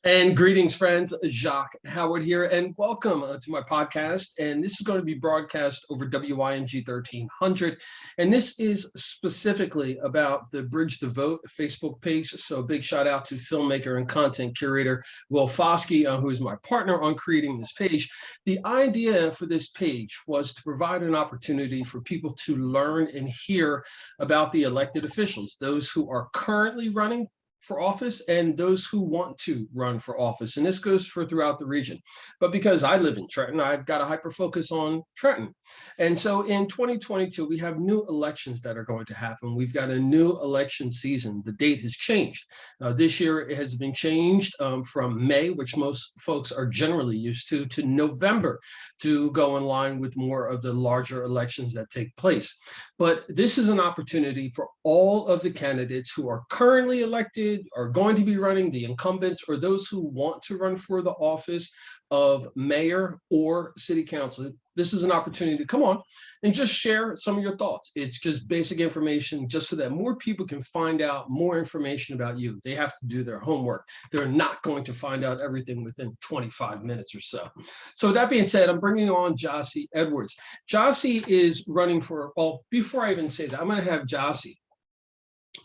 And greetings, friends. Jacque Howard here, and welcome to my podcast. And this is going to be broadcast over WYNG 1300. And this is specifically about the Bridge the Vote Facebook page. So a big shout out to filmmaker and content curator Will Foskey, who is my partner on creating this page. The idea for this page was to provide an opportunity for people to learn and hear about the elected officials, those who are currently running for office and those who want to run for office. And this goes for throughout the region. But because I live in Trenton, I've got a hyper focus on Trenton. And so in 2022, we have new elections that are going to happen. We've got a new election season. The date has changed. This year it has been changed from May, which most folks are generally used to November to go in line with more of the larger elections that take place. But this is an opportunity for all of the candidates who are currently elected, are going to be running, the incumbents, or those who want to run for the office of mayor or city council. This is an opportunity to come on and just share some of your thoughts. It's just basic information just so that more people can find out more information about you. They have to do their homework. They're not going to find out everything within 25 minutes or so. So with that being said, I'm bringing on Jasi Edwards. Josie is running for, well, before I even say that, I'm going to have Josie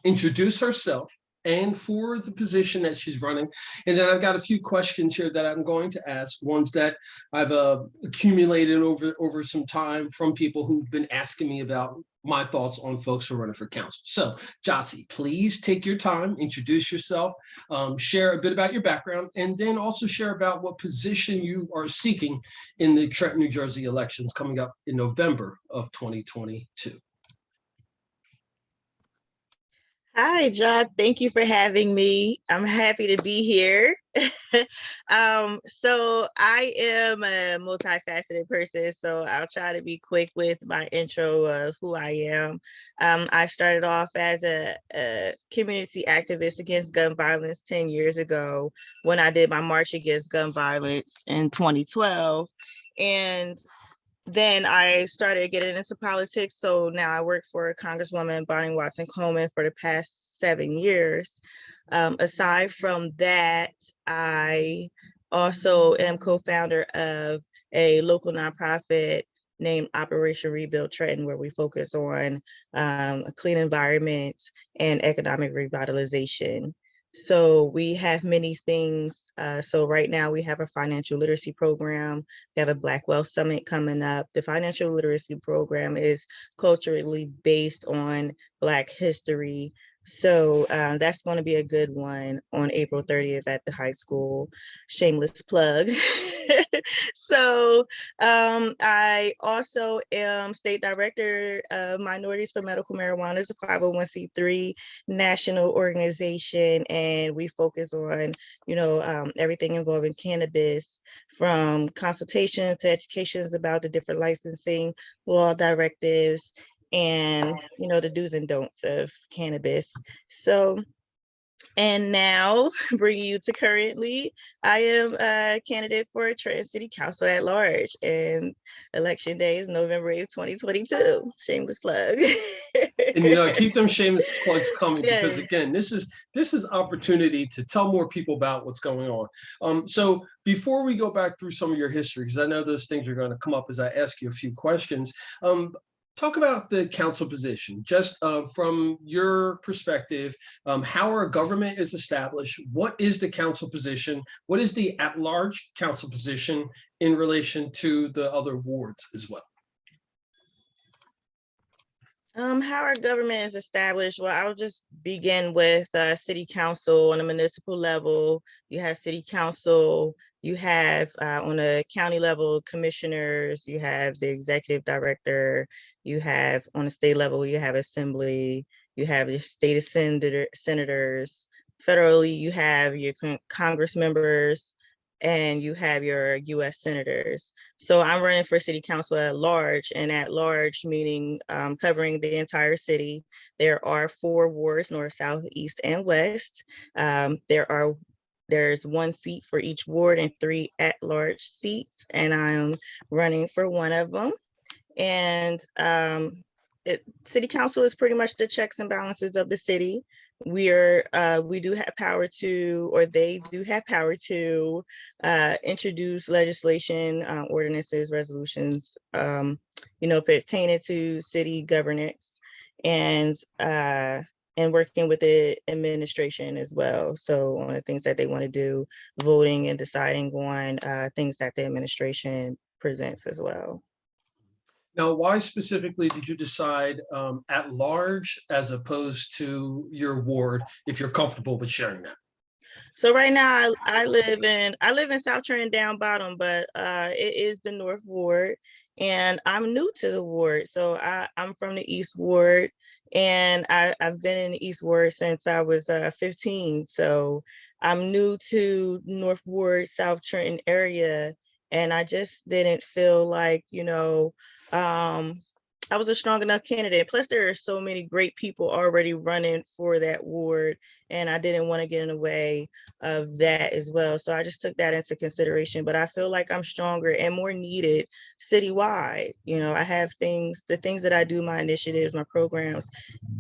introduce herself and for the position that she's running. And then I've got a few questions here that I'm going to ask, ones that I've accumulated over some time from people who've been asking me about my thoughts on folks who are running for council. So Josie, please take your time, introduce yourself, share a bit about your background, and then also share about what position you are seeking in the Trenton, New Jersey elections coming up in November of 2022. Hi, Jacque. Thank you for having me. I'm happy to be here. So I am a multifaceted person, so I'll try to be quick with my intro of who I am. I started off as a community activist against gun violence 10 years ago when I did my March Against Gun Violence in 2012. And then I started getting into politics. So now I work for Congresswoman Bonnie Watson Coleman for the past 7 years. Aside from that, I also am co-founder of a local nonprofit named Operation Rebuild Trenton, where we focus on a clean environment and economic revitalization. So we have many things. So right now we have a financial literacy program. We have a Black Wealth Summit coming up. The financial literacy program is culturally based on Black history. So that's going to be a good one on April 30th at the high school. Shameless plug. So I also am state director of Minorities for Medical Marijuana. It's a 501c3 national organization, and we focus on, everything involving cannabis, from consultations to educations about the different licensing law directives and, the do's and don'ts of cannabis. So, and now bringing you to currently, I am a candidate for Trenton City Council at large, and election day is November 8th, 2022. Shameless plug. And keep them shameless plugs coming, because again, this is opportunity to tell more people about what's going on. So before we go back through some of your history, because I know those things are going to come up as I ask you a few questions, talk about the council position, just from your perspective, how our government is established, what is the council position, what is the at-large council position in relation to the other wards as well? How our government is established, well, I'll just begin with city council on a municipal level. You have city council, you have on a county level commissioners, you have the executive director, you have on a state level, you have assembly, you have your state senators, federally, you have your Congress members, and you have your US senators. So I'm running for city council at large, and at large meaning covering the entire city. There are 4 wards, north, south, east, and west. There's 1 seat for each ward and 3 at-large seats, and I'm running for one of them. And city council is pretty much the checks and balances of the city. we do have power to, or they do have power to introduce legislation, ordinances, resolutions, pertaining to city governance, and working with the administration as well. So on the things that they want to do, voting and deciding on things that the administration presents as well. Now, why specifically did you decide at large as opposed to your ward, if you're comfortable with sharing that? So right now I live in South Trenton down bottom, but it is the North Ward, and I'm new to the ward. So I'm from the East Ward, and I've been in the East Ward since I was 15. So I'm new to North Ward, South Trenton area, and I just didn't feel like, I was a strong enough candidate. Plus, there are so many great people already running for that ward, and I didn't want to get in the way of that as well. So I just took that into consideration, but I feel like I'm stronger and more needed citywide. I have the things that I do, my initiatives, my programs,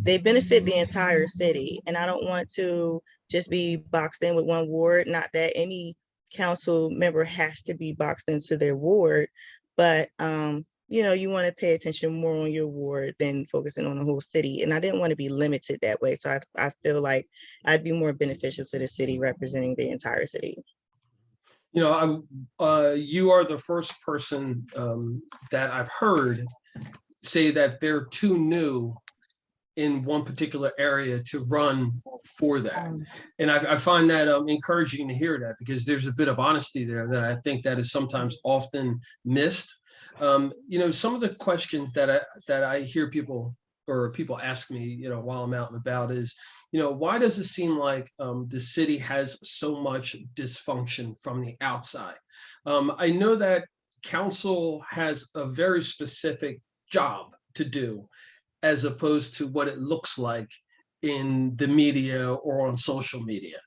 they benefit the entire city. And I don't want to just be boxed in with one ward. Not that any council member has to be boxed into their ward, but you want to pay attention more on your ward than focusing on the whole city. And I didn't want to be limited that way. So I feel like I'd be more beneficial to the city representing the entire city. You are the first person that I've heard say that they're too new in one particular area to run for that. And I find that encouraging to hear that, because there's a bit of honesty there that I think that is sometimes often missed. Some of the questions that I hear people ask me, while I'm out and about is, why does it seem like the city has so much dysfunction from the outside? I know that council has a very specific job to do, as opposed to what it looks like in the media or on social media.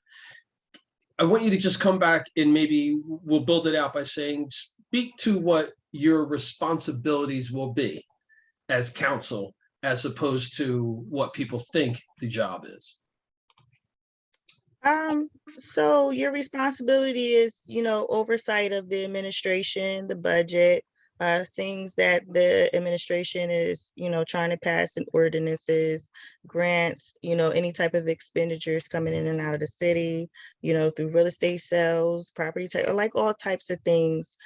I want you to just come back and maybe we'll build it out by saying, speak to what your responsibilities will be as council, as opposed to what people think the job is. So your responsibility is, oversight of the administration, the budget, things that the administration is, trying to pass in ordinances, grants, any type of expenditures coming in and out of the city, through real estate sales, property tax, like all types of things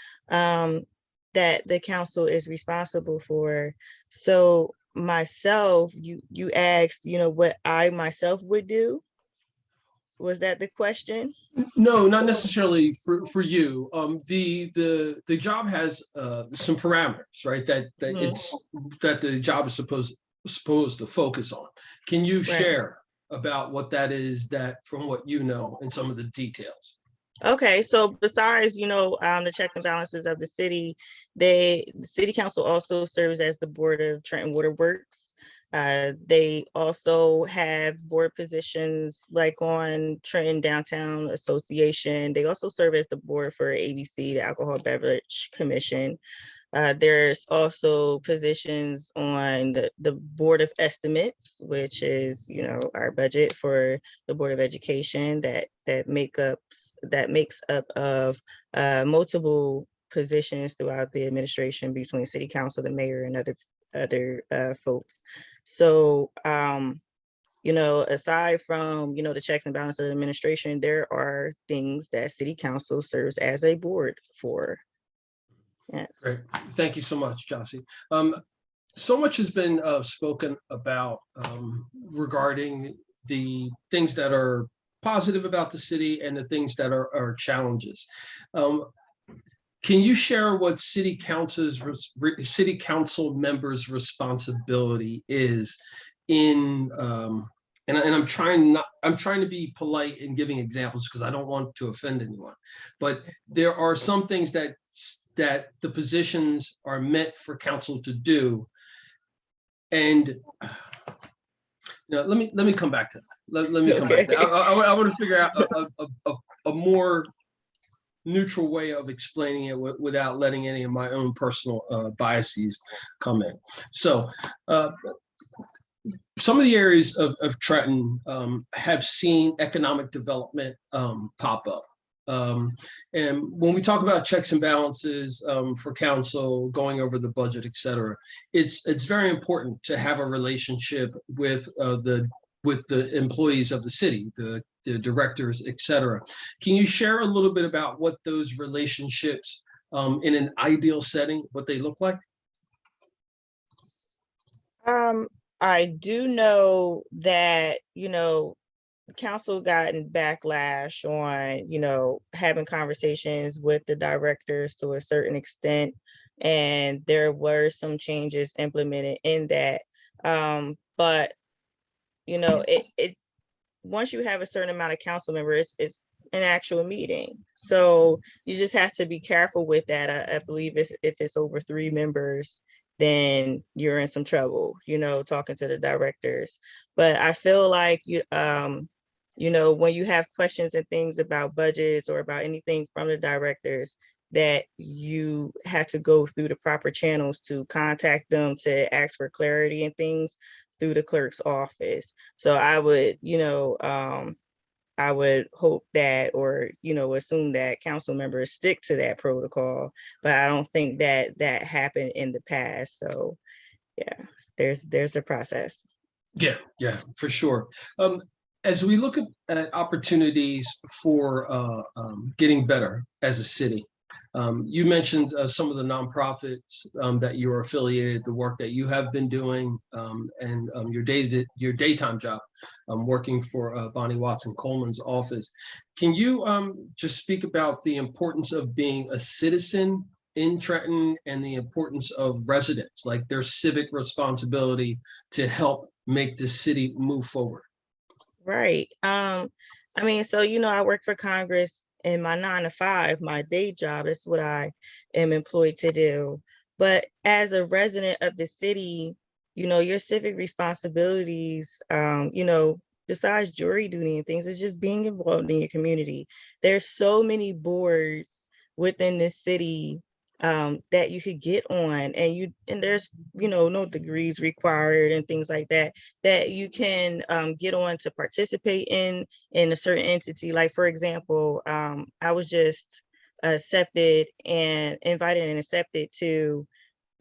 that the council is responsible for. So myself, you asked, what I myself would do. Was that the question? No, not necessarily for you. The job has some parameters, right? That the job is supposed to focus on. Can you share about what that is, that from what you know, and some of the details? Okay, so besides, the checks and balances of the city, the city council also serves as the board of Trenton Water Works. They also have board positions like on Trenton Downtown Association. They also serve as the board for ABC, the Alcohol Beverage Commission. There's also positions on the Board of Estimates, which is, our budget for the Board of Education that makes up of multiple positions throughout the administration between city council, the mayor, and other folks. So, aside from, the checks and balances of the administration, there are things that city council serves as a board for. Yes. Great. Thank you so much, Jasi. So much has been spoken about regarding the things that are positive about the city and the things that are challenges. Can you share what city council members' responsibility is in and I'm trying to be polite in giving examples because I don't want to offend anyone, but there are some things that the positions are meant for council to do. And let me come back to that. Let me come back to that. I want to figure out a more neutral way of explaining it without letting any of my own personal biases come in. So some of the areas of Trenton have seen economic development pop up. And when we talk about checks and balances for council, going over the budget, et cetera, it's very important to have a relationship with the employees of the city, the directors, et cetera. Can you share a little bit about what those relationships in an ideal setting, what they look like? I do know that, council gotten backlash on, having conversations with the directors to a certain extent. And there were some changes implemented in that. But, it once you have a certain amount of council members, it's an actual meeting. So you just have to be careful with that. I believe if it's over 3 members, then you're in some trouble, talking to the directors. But I feel like when you have questions and things about budgets or about anything from the directors, that you have to go through the proper channels to contact them to ask for clarity and things through the clerk's office. So I would hope that, or assume that council members stick to that protocol, but I don't think that happened in the past. So yeah, there's a process. Yeah, for sure. As we look at opportunities for getting better as a city, you mentioned some of the nonprofits that you're affiliated, the work that you have been doing, and your daytime job, working for Bonnie Watson Coleman's office. Can you just speak about the importance of being a citizen in Trenton and the importance of residents, like their civic responsibility to help make the city move forward? Right. So I work for Congress in my 9 to 5, my day job. That's what I am employed to do. But as a resident of the city, your civic responsibilities, besides jury duty and things, is just being involved in your community. There's so many boards within the city that you could get on, and there's no degrees required and things like that you can get on to participate in a certain entity. Like, for example, I was just accepted and invited and accepted to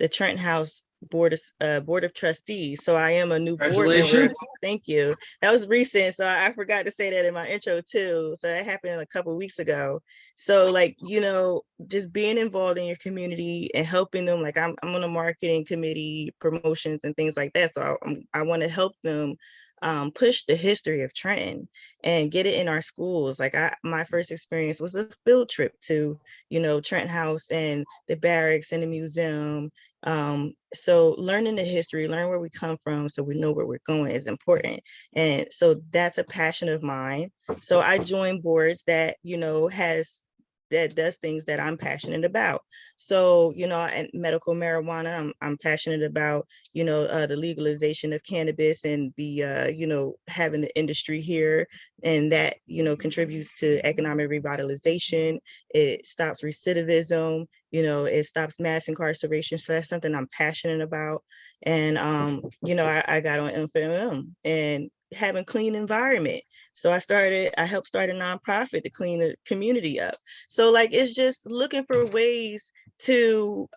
the Trent House Board of Trustees. So I am a new board member. Congratulations. Thank you. That was recent, so I forgot to say that in my intro too. So that happened a couple of weeks ago. So just being involved in your community and helping them. Like I'm on a marketing committee, promotions and things like that. So I want to help them push the history of Trenton and get it in our schools. Like my first experience was a field trip to, Trent House and the barracks and the museum. So learning the history, learn where we come from so we know where we're going is important. And so that's a passion of mine. So I join boards that, that does things that I'm passionate about. So, and medical marijuana, I'm passionate about, the legalization of cannabis and the, having the industry here, and that, contributes to economic revitalization. It stops recidivism, it stops mass incarceration. So that's something I'm passionate about. And, I got on M4M and having clean environment. So I helped start a nonprofit to clean the community up. So it's just looking for ways to,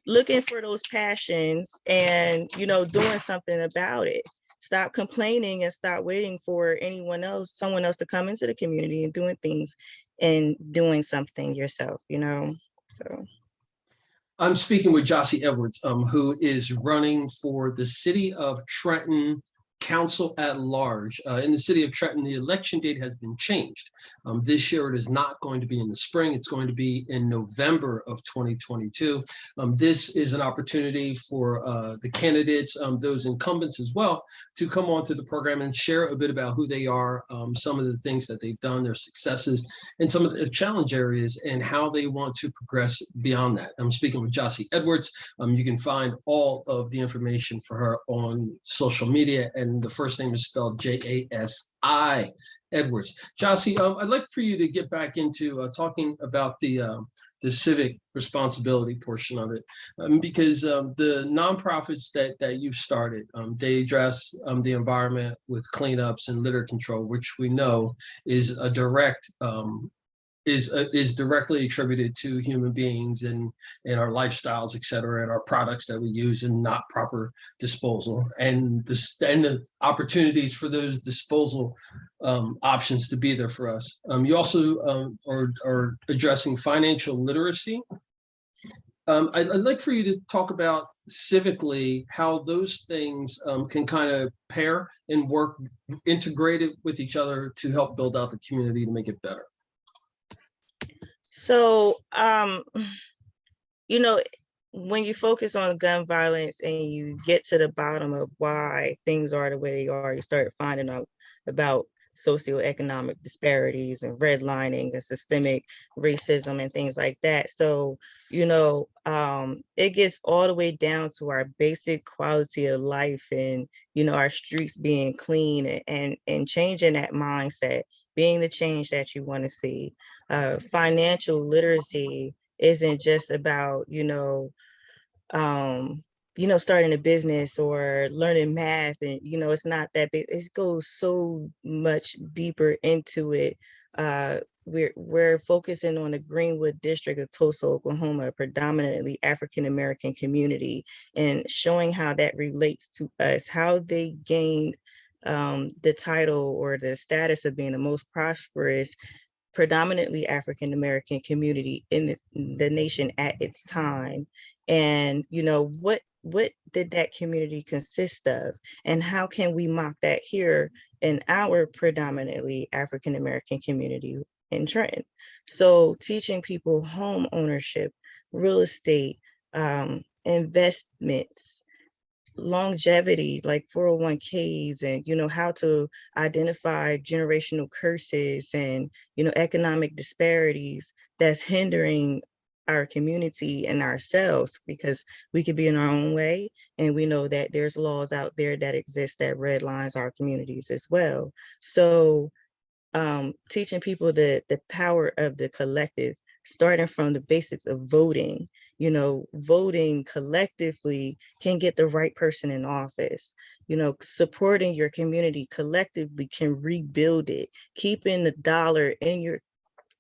looking for those passions and, doing something about it. Stop complaining and stop waiting for someone else to come into the community and doing things and doing something yourself, so. I'm speaking with Jasi Edwards, who is running for the City of Trenton Council at Large. In the City of Trenton, the election date has been changed. This year, it is not going to be in the spring. It's going to be in November of 2022. This is an opportunity for the candidates, those incumbents as well, to come onto the program and share a bit about who they are, some of the things that they've done, their successes, and some of the challenge areas and how they want to progress beyond that. I'm speaking with Jasi Edwards. You can find all of the information for her on social media, and the first name is spelled Jasi Edwards. Jasi, I'd like for you to get back into talking about the the civic responsibility portion of it, because the nonprofits that you've started, they address the environment with cleanups and litter control, which we know is a direct is directly attributed to human beings and our lifestyles, et cetera, and our products that we use and not proper disposal, and the opportunities for those disposal options to be there for us. You also are addressing financial literacy. I'd like for you to talk about civically how those things can kind of pair and work integrated with each other to help build out the community to make it better. So, you know, when you focus on gun violence and you get to the bottom of why things are the way they are, you start finding out about socioeconomic disparities and redlining and systemic racism and things like that. So, it gets all the way down to our basic quality of life and, our streets being clean and changing that mindset, being the change that you want to see. Financial literacy isn't just about, starting a business or learning math, and it's not that big. It goes so much deeper into it. We're focusing on the Greenwood district of Tulsa, Oklahoma, a predominantly African American community, and showing how that relates to us, how they gained the title or the status of being the most prosperous predominantly African American community in the nation at its time. And what did that community consist of, and how can we mock that here in our predominantly African American community in Trenton? So teaching people home ownership, real estate, investments, longevity like 401ks, and how to identify generational curses and economic disparities that's hindering our community and ourselves, because we could be in our own way, and we know that there's laws out there that exist that redlines our communities as well. So teaching people the power of the collective, starting from the basics of voting. Voting collectively can get the right person in office. Supporting your community collectively can rebuild it. Keeping the dollar in your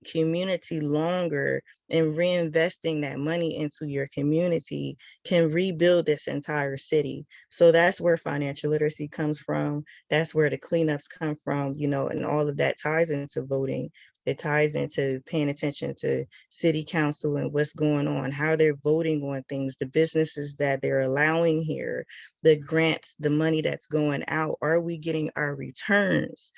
community longer and reinvesting that money into your community can rebuild this entire city. So that's where financial literacy comes from. That's where the cleanups come from, and all of that ties into voting. It ties into paying attention to city council and what's going on, how they're voting on things, the businesses that they're allowing here, the grants, the money that's going out. Are we getting our returns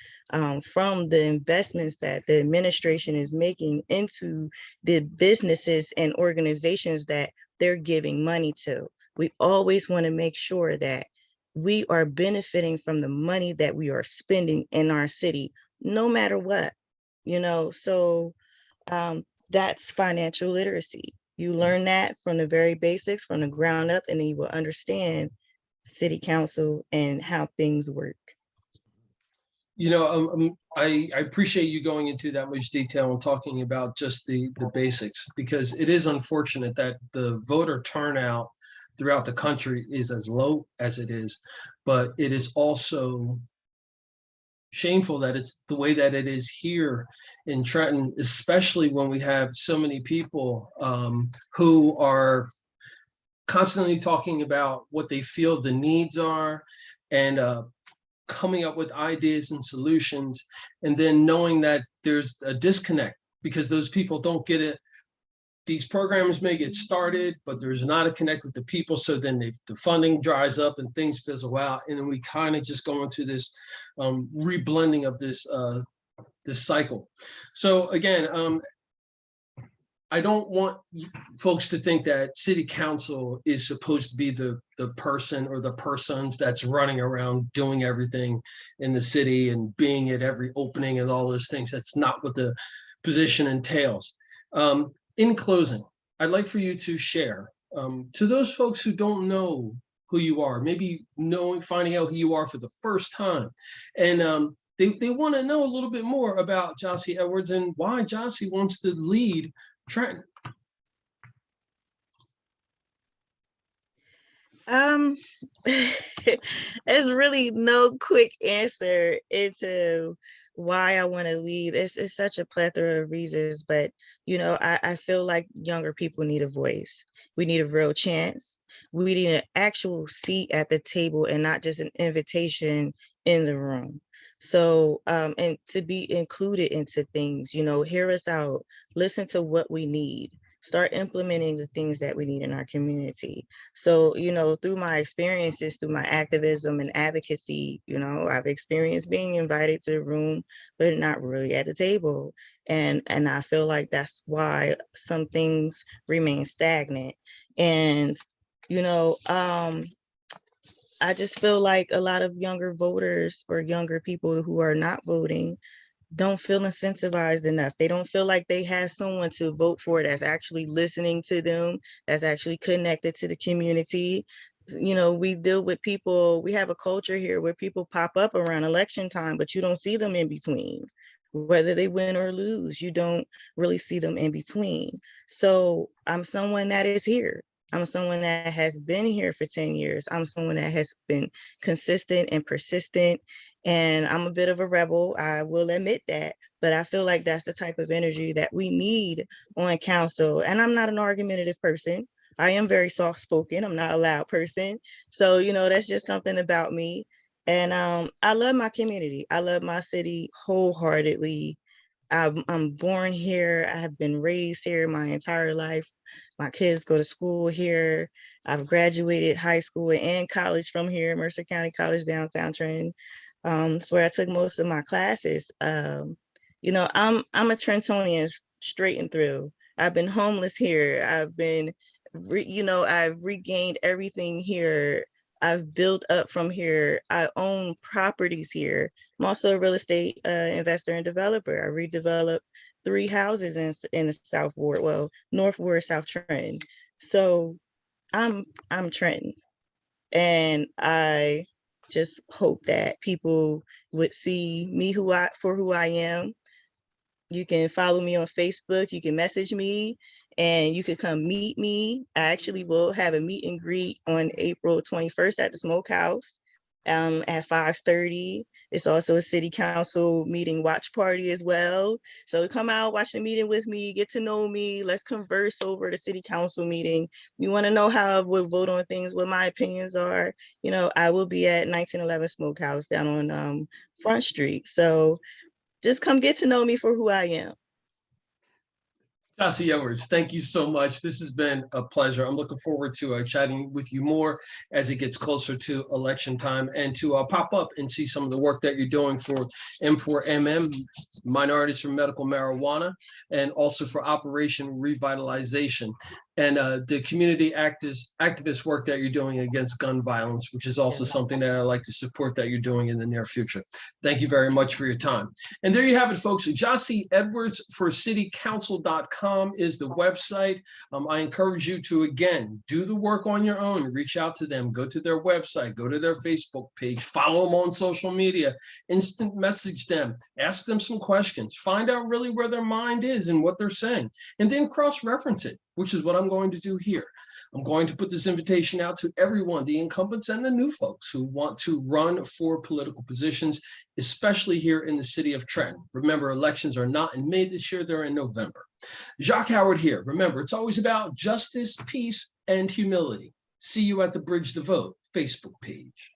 from the investments that the administration is making into the businesses and organizations that they're giving money to? We always want to make sure that we are benefiting from the money that we are spending in our city, no matter what, so that's financial literacy. You learn that from the very basics, from the ground up, and then you will understand city council and how things work. I appreciate you going into that much detail and talking about just the basics, because it is unfortunate that the voter turnout throughout the country is as low as it is, but it is also shameful that it's the way that it is here in Trenton, especially when we have so many people who are constantly talking about what they feel the needs are and coming up with ideas and solutions, and then knowing that there's a disconnect because those people don't get it. These programs may get started, but there's not a connect with the people. So then the funding dries up and things fizzle out. And then we kind of just go into this reblending of this cycle. So again, I don't want folks to think that city council is supposed to be the person or the persons that's running around doing everything in the city and being at every opening and all those things. That's not what the position entails. In closing, I'd like for you to share to those folks who don't know who you are, maybe finding out who you are for the first time, and they want to know a little bit more about Jasi Edwards and why Jasi wants to lead Trenton. Um, it's really no quick answer into why I want to leave. It's such a plethora of reasons, but I feel like younger people need a voice. We need a real chance. We need an actual seat at the table and not just an invitation in the room. So, and to be included into things, hear us out, listen to what we need, start implementing the things that we need in our community. So, through my experiences, through my activism and advocacy, I've experienced being invited to a room, but not really at the table. And I feel like that's why some things remain stagnant. And, you know, um, I just feel like a lot of younger voters or younger people who are not voting don't feel incentivized enough. They don't feel like they have someone to vote for that's actually listening to them, that's actually connected to the community. We deal with people, we have a culture here where people pop up around election time, but you don't see them in between. Whether they win or lose, you don't really see them in between. So I'm someone that is here. I'm someone that has been here for 10 years. I'm someone that has been consistent and persistent, and I'm a bit of a rebel. I will admit that, but I feel like that's the type of energy that we need on council. And I'm not an argumentative person. I am very soft spoken. I'm not a loud person. So, that's just something about me. And I love my community. I love my city wholeheartedly. I'm born here. I have been raised here my entire life. My kids go to school here. I've graduated high school and college from here, Mercer County College, downtown Trenton. It's where I took most of my classes. I'm a Trentonian straight and through. I've been homeless here. I've regained everything here. I've built up from here. I own properties here. I'm also a real estate investor and developer. I redeveloped 3 houses in the South Ward, well, North Ward, South Trenton. So I'm Trenton, and I just hope that people would see me for who I am. You can follow me on Facebook. You can message me, and you can come meet me. I actually will have a meet and greet on April 21st at the Smokehouse at 5:30. It's also a city council meeting watch party as well. So come out, watch the meeting with me, get to know me. Let's converse over the city council meeting. You want to know how I would vote on things, what my opinions are. I will be at 1911 Smokehouse down on Front Street. So just come get to know me for who I am. Jasi Edwards, thank you so much. This has been a pleasure. I'm looking forward to chatting with you more as it gets closer to election time, and to pop up and see some of the work that you're doing for M4MM, Minorities for Medical Marijuana, and also for Operation Revitalization, and the community activist work that you're doing against gun violence, which is also something that I'd like to support that you're doing in the near future. Thank you very much for your time. And there you have it, folks. Jasi Edwards for citycouncil.com is the website. I encourage you to, again, do the work on your own. Reach out to them. Go to their website. Go to their Facebook page. Follow them on social media. Instant message them. Ask them some questions. Find out really where their mind is and what they're saying. And then cross-reference it, which is what I'm going to do here. I'm going to put this invitation out to everyone, the incumbents and the new folks who want to run for political positions, especially here in the city of Trenton. Remember, elections are not in May this year, they're in November. Jacque Howard here. Remember, it's always about justice, peace, and humility. See you at the Bridge to Vote Facebook page.